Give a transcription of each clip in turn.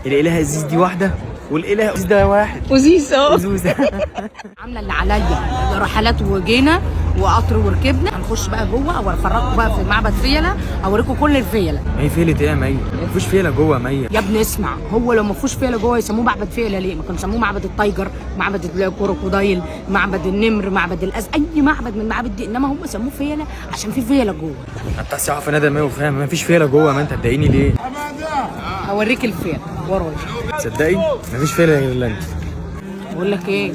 الاله ازيز دي واحده والاله ازيز ده واحد. وزيز وزوزة. عامله اللي عليا رحلات وجينا وقطر وركبنا. هنخش بقى جوه او افرجكم بقى في معبد فيلة، اوريكم كل الفيلة. مي فيلة ايه يا مي؟ مفيش فيلة جوه مي يا ابني اسمع، هو لو ما فيهوش فيلة جوه يسموه معبد فيلة ليه؟ ما كانوا يسموه معبد التايجر، معبد الكروكودايل، معبد النمر، معبد الأز، اي معبد من المعابد دي، انما هم سموه فيلة عشان في فيلة جوه. انت الساعه في نادى مي وفاهم مفيش فيلة جوه، ما انت هتضايقني ليه؟ هوريك الفيلة ورايا. تصدقي مفيش فيلة غير اللي انت. بقول لك ايه،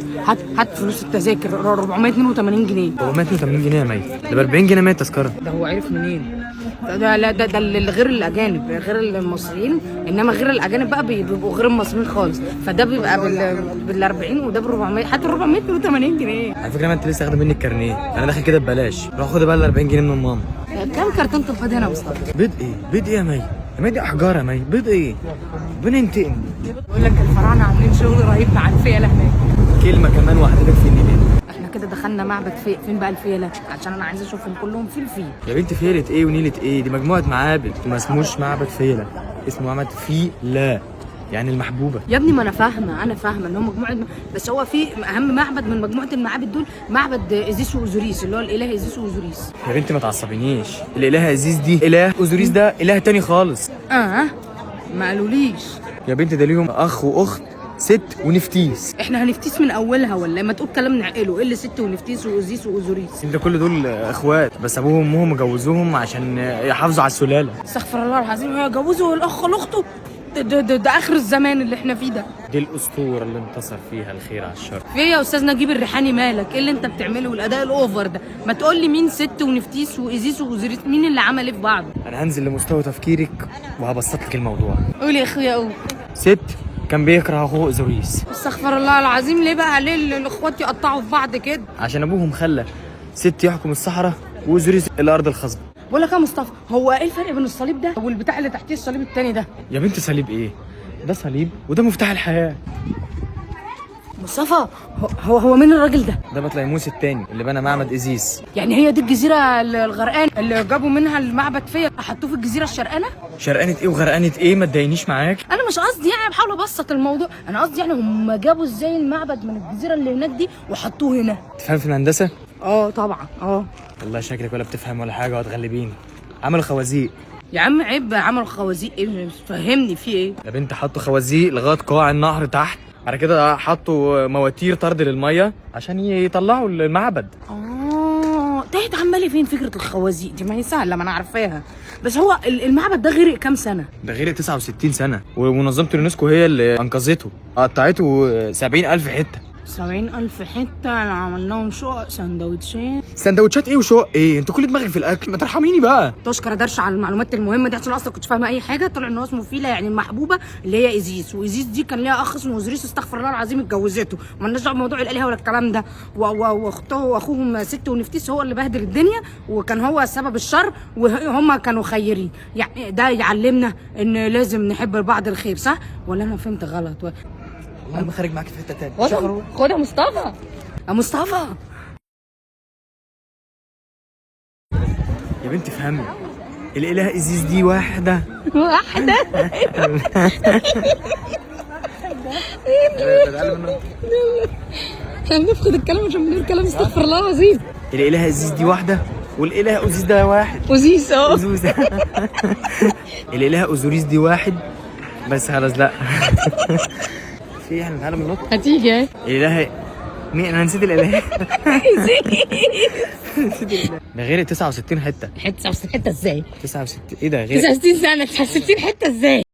هات فلوس التذاكر 482 جنيه. 482 جنيه يا مي، ده ب 40 جنيه مي التذكره. ده هو عرف منين؟ ده لا ده غير الاجانب، غير المصريين، انما غير الاجانب بقى بيبقوا غير المصريين خالص، فده بيبقى بال 40 وده ب 400، حتى 482 جنيه. على فكره ما انت لسه واخده مني الكارنيه، انا داخل كده ببلاش، روح خد بقى ال 40 جنيه من ماما. كام كرتون تفاضل هنا يا مصطفى؟ بيض ايه؟ بيض ايه يا مي؟ يا مي دي احجار يا مي، بيض ايه؟ بننتقم. بقول لك الفراعنه عاملين شغل رهيب مع الفيله هناك. كلمه كمان واحده لك في النيل. احنا كده دخلنا معبد فين بقى الفيله؟ عشان انا عايزه اشوفهم كلهم في الفيل. يا بنت فيلة ايه ونيلة ايه؟ دي مجموعه معابد وما اسموش معبد فيلة، اسمه معبد فيلة يعني المحبوبه. يا ابني ما انا فاهمه ان هم مجموعه بس هو في اهم معبد من مجموعه المعابد دول معبد ازيس واوزوريس، اللي هو الاله ازيس واوزوريس. يا بنتي ما تعصبينيش، الاله ازيز دي اله، اوزوريس ده اله تاني خالص. ما قالوليش. يا بنتي ده ليهم اخ واخت، ست ونفتيس. احنا هنفتيس من اولها ولا ما تقول كلام نعقله؟ ايه اللي ست ونفتيس واوزيس واوزوريس؟ انت كل دول اخوات، بس ابوهم وامهم جوزوهم عشان يحافظوا على السلاله. استغفر الله العظيم، هو جوزوا الاخ لاخته؟ ده اخر الزمان اللي احنا فيه ده. دي الاسطوره اللي انتصر فيها الخير على الشر. في ايه يا استاذ نجيب الريحاني؟ مالك؟ ايه اللي انت بتعمله والاداء الاوفر ده؟ ما تقول لي مين ست ونفتيس وايزيس واوزوريس، مين اللي عمل ايه في بعض؟ انا هنزل لمستوى تفكيرك وهبسط لك الموضوع. قول يا اخويا قول. ست كان بيكره اخوه اوزوريس. استغفر الله العظيم، ليه بقى؟ ليه الاخوات يقطعوا في بعض كده؟ عشان ابوهم خلى ست يحكم الصحراء واوزوريس الارض الخصبه. بقول لك يا مصطفى، هو ايه الفرق بين الصليب ده والبتاع اللي تحتيه الصليب التاني ده؟ يا بنت صليب ايه؟ ده صليب وده مفتاح الحياه. مصطفى، هو مين الراجل ده؟ ده بطليموس التاني اللي بنى معبد ازيس. يعني هي دي الجزيره الغرقان اللي جابوا منها المعبد فيا حطوه في الجزيره الشرقانه؟ شرقانه ايه وغرقانه ايه؟ ما تضايقنيش معاك. انا مش قصدي يعني، بحاول ابسط الموضوع. انا قصدي يعني هم جابوا ازاي المعبد من الجزيره اللي هناك دي وحطوه هنا؟ تفهم في الهندسه؟ طبعا والله شكلك ولا بتفهم ولا حاجه وهتغلبيني. عملوا خوازيق. يا عم عيب، عملوا خوازيق ايه؟ فهمني في ايه؟ يا بنت حطوا خوازيق لغايه قاع النهر تحت، بعد كده حطوا مواتير طرد للميه عشان يطلعوا المعبد. تهت عمالي فين فكره الخوازيق دي؟ ما هي سهله، ما انا عارفاها، بس هو المعبد ده غرق كام سنه؟ ده غرق 69 سنه، ومنظمه اليونسكو هي اللي انقذته، قطعته 70,000 حته. 70,000 حته؟ عملناهم شقق سندوتشات. سندوتشات ايه وشقق ايه؟ انت كل دماغك في الاكل، ما ترحميني بقى. تشكر درش على المعلومات المهمه دي، عشان اصلا كنت فاهمه اي حاجه. طلع ان هو اسمه فيلا يعني المحبوبه، اللي هي ايزيس، وايزيس دي كان ليها اخ اسمه اوزوريس، استغفر الله العظيم، اتجوزته ومالناش دعوه بموضوع الالهه ولا الكلام ده. واخته واخوهم ست ونفتيس هو اللي بهدل الدنيا وكان هو سبب الشر، وهم كانوا خيرين. يعني ده يعلمنا ان لازم نحب بعض الخير، صح ولا انا فهمت غلط؟ والله ما خارج معاك في حته تاني. خد يا مصطفى، يا مصطفى. يا بنت فهمي، الاله ازيز دي واحده. هنفقد الكلام عشان بنقول كلام، استغفر الله العظيم. الاله ازيز دي واحده والاله اوزيس ده واحد. اوزيس اوزوزة. الاله اوزوريس دي واحد بس. خلاص لا. في ايه؟ احنا تعالى من النط. هتيجي اهي. الاله مين؟ انا نسيت الاله. ده غير 69 حته. 69 حته ازاي؟ 69 ايه ده؟ غير 69 سنه 69 حته ازاي؟